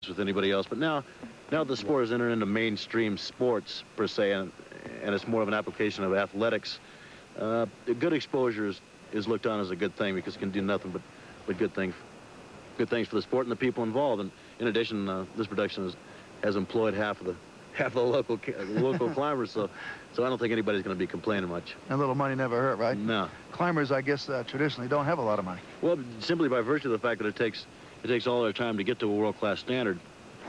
with anybody else. But now the sport has entered into mainstream sports per se, and it's more of an application of athletics. Good exposure is looked on as a good thing because it can do nothing but good things for the sport and the people involved. And in addition, this production has employed half of the local climbers, so I don't think anybody's going to be complaining much. A little money never hurt, right? No. Climbers, I guess, traditionally don't have a lot of money. Well, simply by virtue of the fact that it takes all their time to get to a world-class standard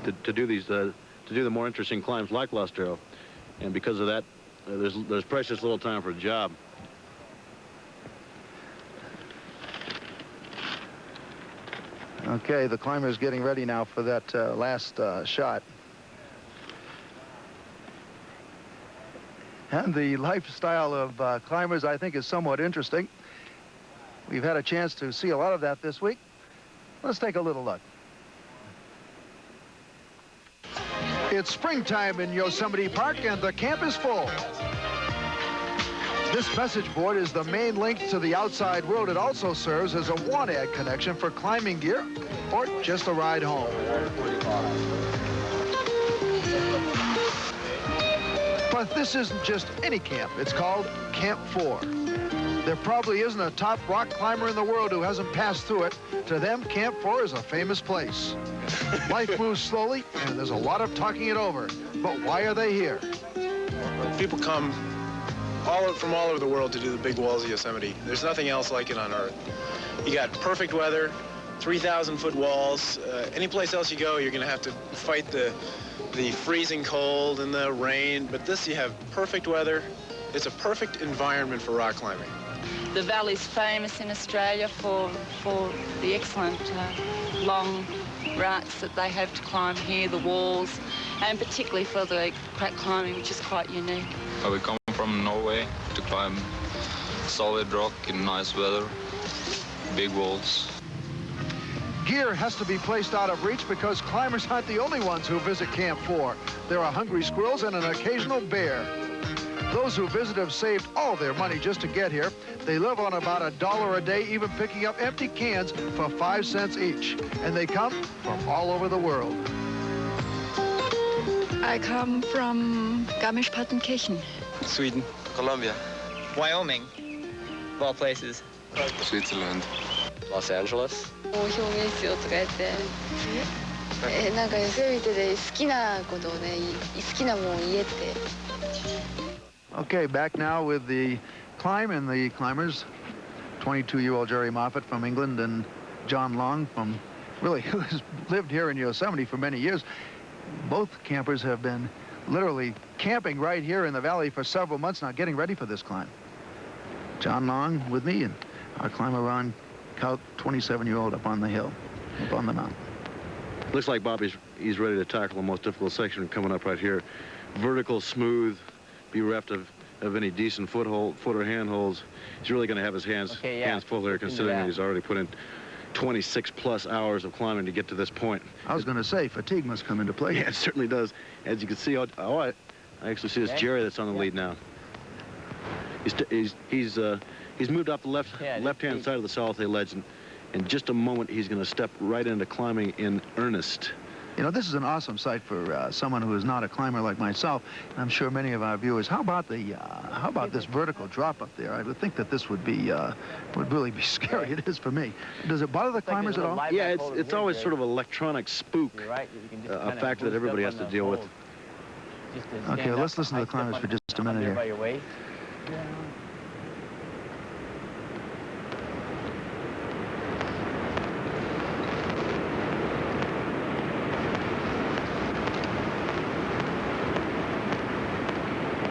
to do the more interesting climbs like Lost Arrow, and because of that, there's precious little time for a job. Okay, the climber's getting ready now for that last shot. And the lifestyle of climbers, I think, is somewhat interesting. We've had a chance to see a lot of that this week. Let's take a little look. It's springtime in Yosemite Park, and the camp is full. This message board is the main link to the outside world. It also serves as a want ad connection for climbing gear or just a ride home. But this isn't just any camp. It's called Camp 4. There probably isn't a top rock climber in the world who hasn't passed through it. To them, Camp 4 is a famous place. Life moves slowly, and there's a lot of talking it over. But why are they here? People come from all over the world to do the big walls of Yosemite. There's nothing else like it on Earth. You got perfect weather, 3,000-foot walls. Any place else you go, you're going to have to fight the freezing cold and the rain. But this, you have perfect weather. It's a perfect environment for rock climbing. The valley's famous in Australia for the excellent long routes that they have to climb here, the walls, and particularly for the crack climbing, which is quite unique. We come from Norway to climb solid rock in nice weather, big walls. Gear has to be placed out of reach because climbers aren't the only ones who visit Camp 4. There are hungry squirrels and an occasional bear. Those who visit have saved all their money just to get here. They live on about $1 a day, even picking up empty cans for 5 cents each. And they come from all over the world. I come from Garmisch-Partenkirchen. Sweden. Colombia. Wyoming. Of all places. Switzerland. Los Angeles. 表現しようとかやってなんかヨセミテで好きなことをね好きなもん言えって。Okay, back now with the climb and the climbers. 22-year-old Jerry Moffat from England and John Long from, really, who has lived here in Yosemite for many years. Both campers have been literally camping right here in the valley for several months now, getting ready for this climb. John Long with me, and our climber Ron Kauk, 27-year-old, up on the hill, up on the mountain. Looks like Bob he's ready to tackle the most difficult section coming up right here. Vertical, smooth, bereft of any decent foot or hand holds. He's really going to have his hands full there, considering that he's already put in 26+ hours of climbing to get to this point. I was going to say, fatigue must come into play. Yeah, it certainly does. As you can see, I actually see it's Jerry that's on the lead now. He's moved off the left-hand side of the Salotay ledge, and in just a moment he's going to step right into climbing in earnest. You know, this is an awesome sight for someone who is not a climber like myself, and I'm sure many of our viewers. How about this vertical drop up there? I would think that this would really be scary. It is for me. Does it bother the climbers at all? Yeah, it's always sort of an electronic spook, a factor that everybody has to deal with. Okay, well, let's listen to the climbers for just a minute here.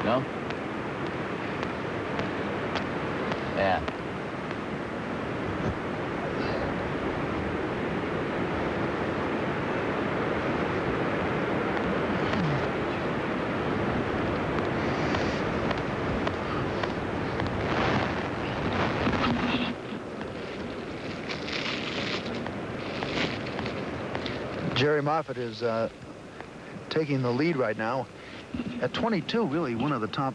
No? Yeah. Jerry Moffat is taking the lead right now. At 22, really one of the top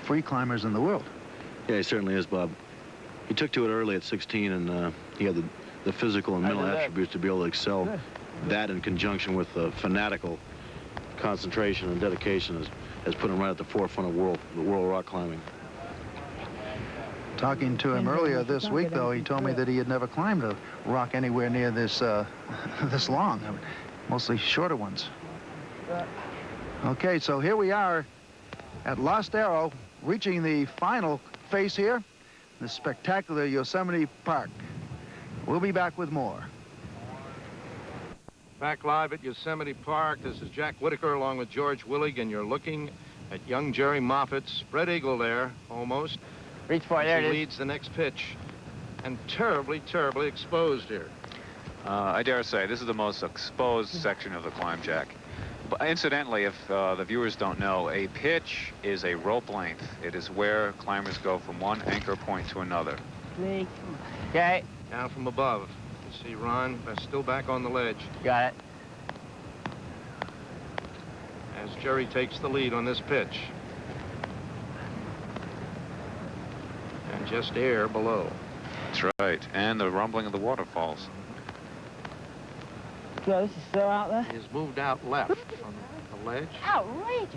free climbers in the world. Yeah, he certainly is, Bob. He took to it early at 16, and he had the physical and mental attributes to be able to excel that in conjunction with fanatical concentration and dedication has put him right at the forefront of world rock climbing. Talking to him earlier this week, though, he told me that he had never climbed a rock anywhere near this this long, mostly shorter ones. Okay, so here we are at Lost Arrow, reaching the final face here, the spectacular Yosemite Park. We'll be back with more. Back live at Yosemite Park, this is Jack Whitaker along with George Willig, and you're looking at young Jerry Moffat, spread eagle there, almost. Reach for it, there it is. He leads the next pitch, and terribly, terribly exposed here. I dare say, this is the most exposed section of the climb, Jack. But incidentally, if the viewers don't know, a pitch is a rope length. It is where climbers go from one anchor point to another. Okay. Down from above. You see Ron still back on the ledge. Got it. As Jerry takes the lead on this pitch. And just air below. That's right, and the rumbling of the waterfalls. So this is so out there. He's moved out left on the ledge. Outrageous.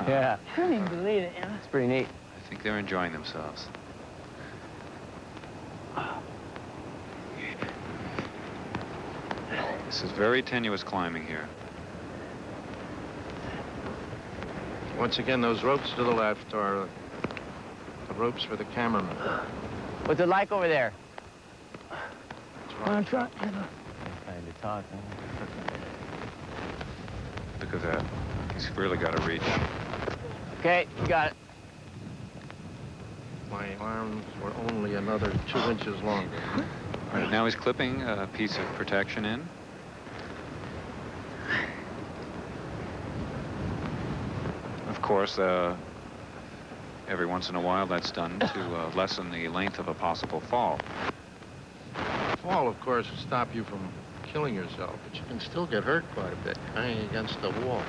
Yeah. Couldn't even believe it, you know. It's pretty neat. I think they're enjoying themselves. This is very tenuous climbing here. Once again, those ropes to the left are the ropes for the cameraman. What's it like over there? I'm trying. Trying to talk. Look at that. He's really got to reach. Okay, you got it. My arms were only another 2 inches longer. Right, now he's clipping a piece of protection in. Of course, every once in a while that's done to lessen the length of a possible fall. Fall, of course, will stop you from killing yourself, but you can still get hurt quite a bit, hanging against the wall.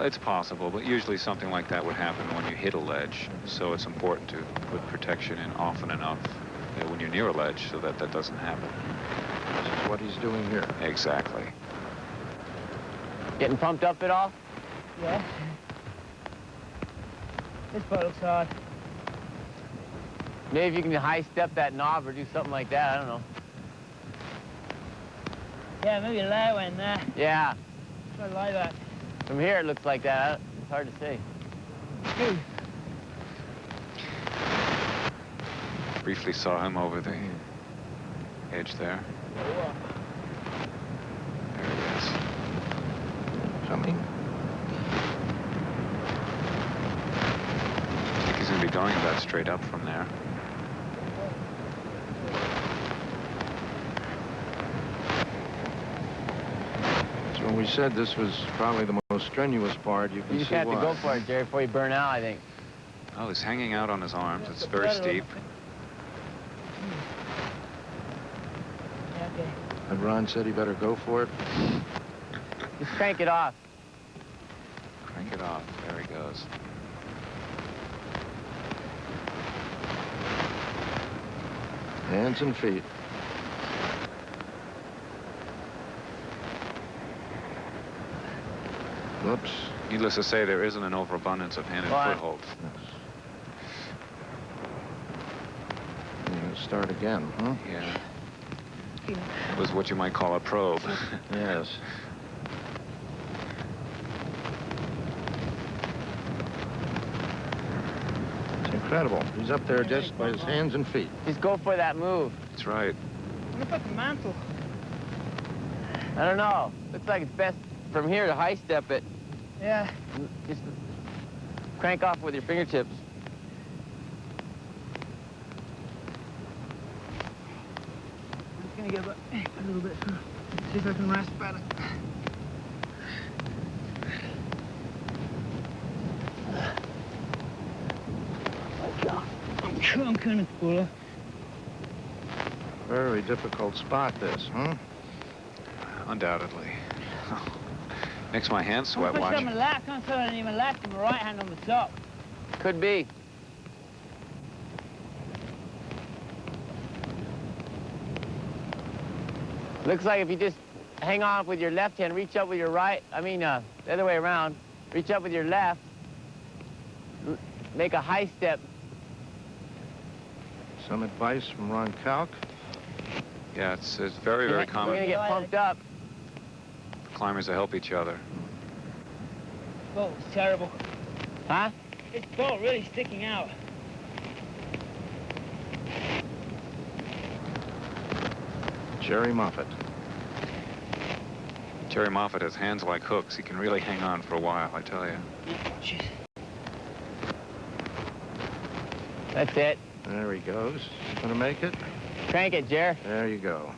It's possible, but usually something like that would happen when you hit a ledge. So it's important to put protection in often enough when you're near a ledge so that that doesn't happen. This is what he's doing here. Exactly. Getting pumped up at all? Yeah. This part looks hard. Maybe if you can high step that knob or do something like that, I don't know. Yeah, maybe a low one there. Yeah. Try to lie that. From here it looks like that. It's hard to see. Ooh. Briefly saw him over the edge there. There he is. Coming. I think he's going to be going about straight up from there. So when we said this was probably the most strenuous part, you can You just see have to why. go for it, Jerry, before you burn out, I think. Oh, he's hanging out on his arms. It's very steep. Yeah, okay. And Ron said he better go for it. Just crank it off. Crank it off. There he goes. Hands and feet. Whoops. Needless to say, there isn't an overabundance of hand and What? footholds. Yes. Start again, huh? Yeah. It was what you might call a probe. Yes. It's incredible. He's up there just by his hands and feet. Just go for that move. That's right. What about the mantle? I don't know. Looks like it's best from here to high step it. Yeah. Just crank off with your fingertips. I'm just gonna get a little bit. See if I can rest better. I'm kind of cooler. Very difficult spot, this, huh? Undoubtedly. Makes my hands I'm sweat pushing on watching. my left. I can't feel any of my left and my right hand on the top. Could be. Looks like if you just hang on with your left hand, reach up with your right. I mean, the other way around. Reach up with your left. Make a high step. Some advice from Ron Kauk. Yeah, it's very, very We're common gonna get pumped up. for climbers to help each other. Boat was terrible. Huh? This boat really sticking out. Jerry Moffat. Jerry Moffat has hands like hooks. He can really hang on for a while, I tell you. Jeez. That's it. There he goes. Gonna make it? Crank it, Jer. There you go.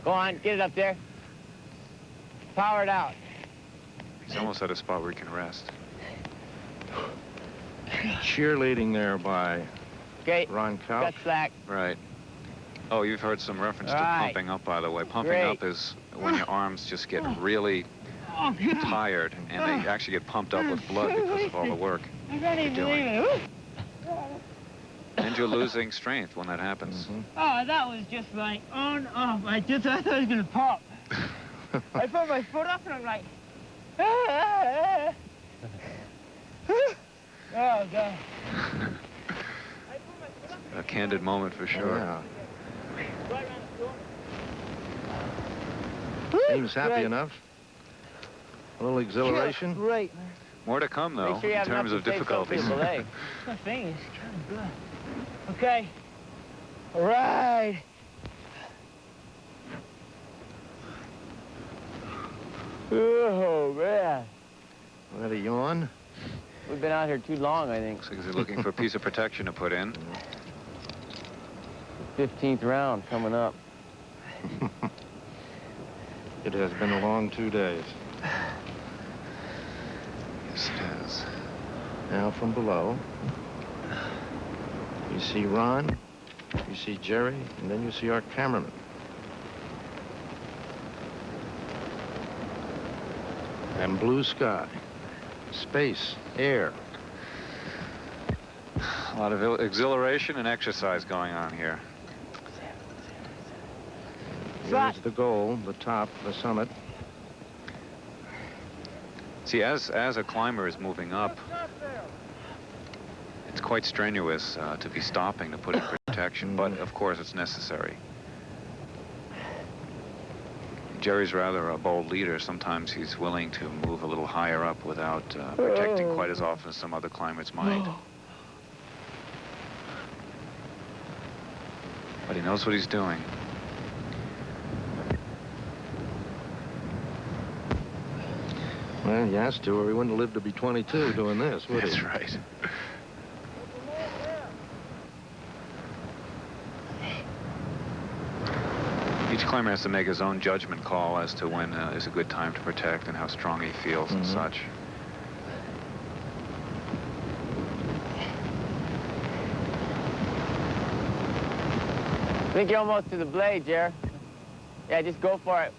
Go on, get it up there. Power it out. He's almost at a spot where he can rest. Cheerleading there by Okay. Ron Kauk. Cut slack. Right. Oh, you've heard some reference to Right. pumping up, by the way. Pumping Great. up is when your arms just get really Oh, God. tired, and they actually get pumped up with blood because of all the work I can't even you're believe doing. it. And you're losing strength when that happens. Oh, that was just like on, off. I thought it was gonna pop. I put my foot up and I'm like, oh, God. A candid moment for sure. Yeah. Right around the corner. Seems happy Great. enough. A little exhilaration. Great, man. More to come, though, Make sure you in have terms enough of to save some for difficulties. the belay. My fingers kind of blood. Okay. All right. Oh, man. Let it yawn. We've been out here too long, I think. Looks like he's looking for a piece of protection to put in. 15th round coming up. It has been a long 2 days. Yes, it has. Now from below, you see Ron, you see Jerry, and then you see our cameraman. And blue sky, space, air. A lot of exhilaration and exercise going on here. Here's the goal, the top, the summit. See, as a climber is moving up, it's quite strenuous to be stopping to put in protection, but of course it's necessary. Jerry's rather a bold leader. Sometimes he's willing to move a little higher up without protecting quite as often as some other climbers might. But he knows what he's doing. Well, he has to, or he wouldn't have lived to be 22 doing this, would he? That's right. Each climber has to make his own judgment call as to when is a good time to protect and how strong he feels and such. I think you're almost to the blade, Jer. Yeah, just go for it.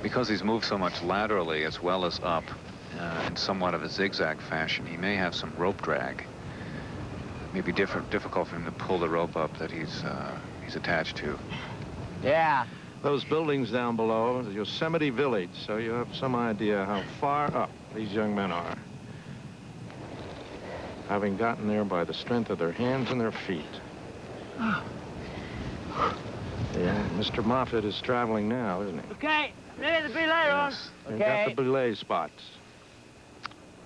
Because he's moved so much laterally as well as up in somewhat of a zigzag fashion, he may have some rope drag. It may be difficult for him to pull the rope up that he's attached to. Yeah. Those buildings down below, the Yosemite Village, so you have some idea how far up these young men are. Having gotten there by the strength of their hands and their feet. Yeah, Mr. Moffat is traveling now, isn't he? Okay. Ready to be later on. Yes. They've got the belay spots.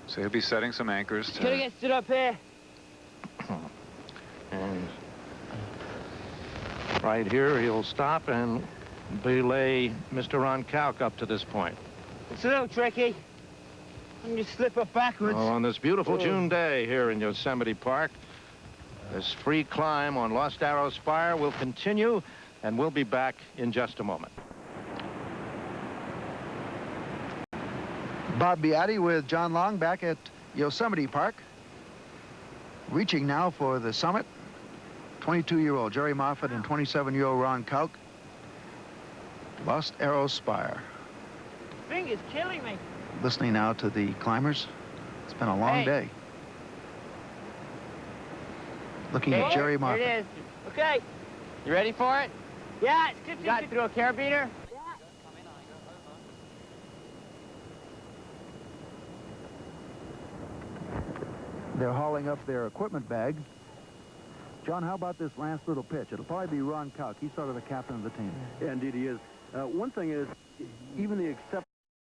So he'll be setting some anchors Gonna to... get stood up here. And right here, he'll stop and belay Mr. Ron Kauk up to this point. It's a little tricky. I can just slip up backwards. Oh, on this beautiful June day here in Yosemite Park, this free climb on Lost Arrow Spire will continue, and we'll be back in just a moment. Bob Beatty with John Long back at Yosemite Park. Reaching now for the summit. 22-year-old Jerry Moffat and 27-year-old Ron Kauk. Lost Arrow Spire. Finger's killing me. Listening now to the climbers. It's been a long day. Looking at Jerry Moffat. Here it is. Okay. You ready for it? Yeah, got through a carabiner? They're hauling up their equipment bags. John, how about this last little pitch? It'll probably be Ron Kauk. He's sort of the captain of the team. Yeah, indeed he is. One thing is, even the